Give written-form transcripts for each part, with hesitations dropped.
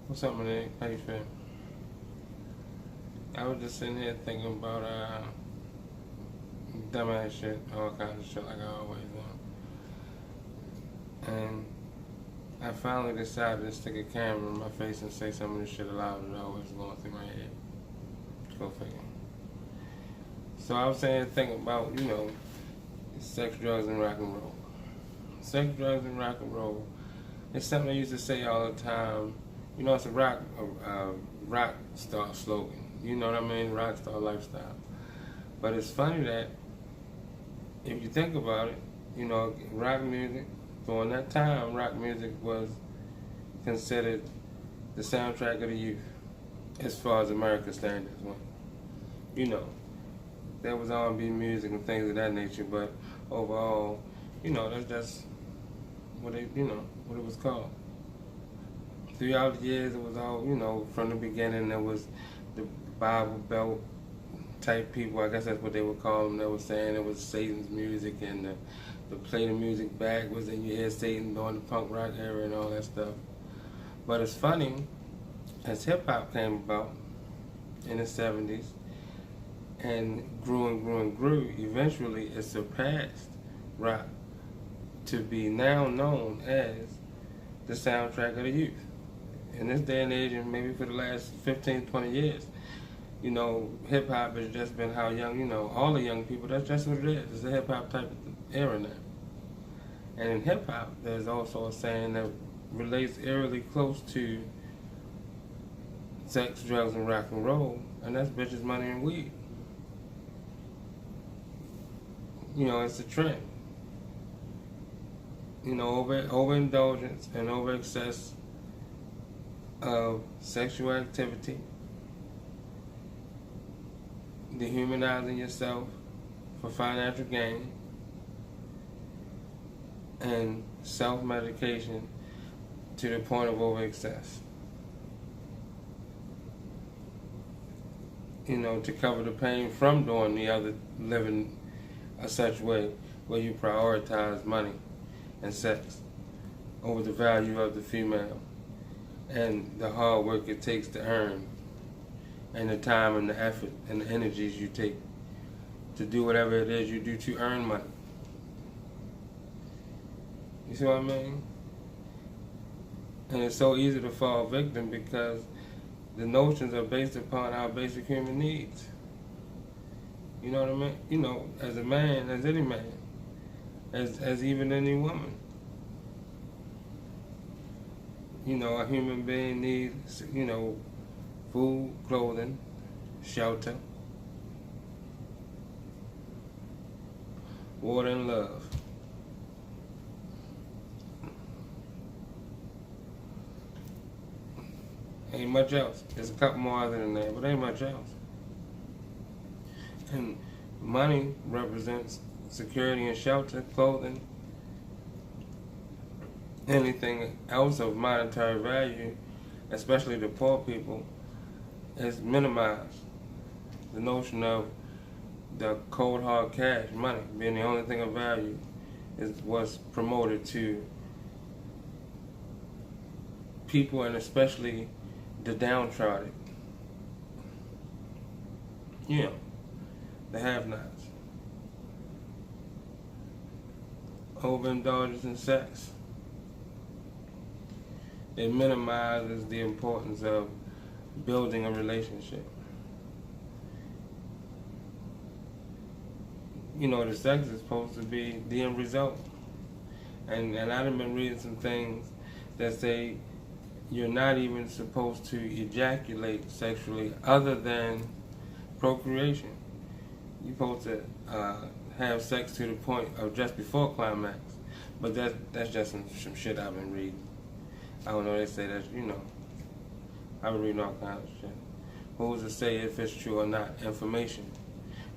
What's up, Nick? How you feel? I was just sitting here thinking about dumbass shit, all kinds of shit like I always do. And I finally decided to stick a camera in my face and say some of the shit aloud that always going through my head. Go figure. So I was saying, thinking about, sex, drugs, and rock and roll. Sex, drugs, and rock and roll. It's something I used to say all the time. It's a rock star slogan. You know what I mean? Rock star lifestyle. But it's funny that if you think about it, rock music, during that time, rock music was considered the soundtrack of the youth as far as American standards went. There was R&B music and things of that nature, but overall, that's just what it was called. Throughout the years, it was all, from the beginning, there was the Bible Belt type people, I guess that's what they would call them. They were saying it was Satan's music, and the play the music back was in your head, Satan during the punk rock era and all that stuff. But it's funny, as hip hop came about in the 70s and grew and grew and grew, eventually it surpassed rock to be now known as the soundtrack of the youth. In this day and age, and maybe for the last 15, 20 years, hip hop has just been how young, all the young people, that's just what it is. It's a hip hop type of era now. And in hip hop, there's also a saying that relates eerily close to sex, drugs, and rock and roll, and that's bitches, money, and weed. It's a trend. Overindulgence and over excess of sexual activity, dehumanizing yourself for financial gain, and self-medication to the point of over excess. To cover the pain from doing the other, living a such way where you prioritize money and sex over the value of the female and the hard work it takes to earn, and the time and the effort and the energies you take to do whatever it is you do to earn money. You see what I mean? And it's so easy to fall victim because the notions are based upon our basic human needs. You know what I mean? As a man, as any man, as even any woman. A human being needs, food, clothing, shelter, water, and love. Ain't much else. There's a couple more other than that, but ain't much else. And money represents security and shelter, clothing, anything else of monetary value, especially the poor people, is minimized. The notion of the cold hard cash, money, being the only thing of value, is what's promoted to people, and especially the downtrodden. The have-nots. Overindulgence in sex. It minimizes the importance of building a relationship. The sex is supposed to be the end result. And I've been reading some things that say you're not even supposed to ejaculate sexually other than procreation. You're supposed to have sex to the point of just before climax. But that's just some shit I've been reading. I don't know, they say that, I've been reading all kinds of shit. Who's to say if it's true or not? Information.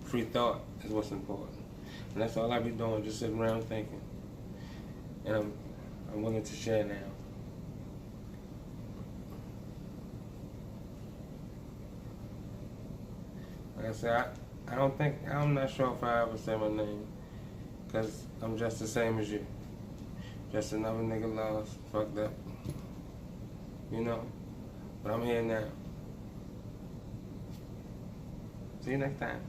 Free thought is what's important. And that's all I be doing, just sitting around thinking. And I'm willing to share now. Like I said, I'm not sure if I ever say my name, because I'm just the same as you. Just another nigga lost, fucked up. But I'm here now. See you next time.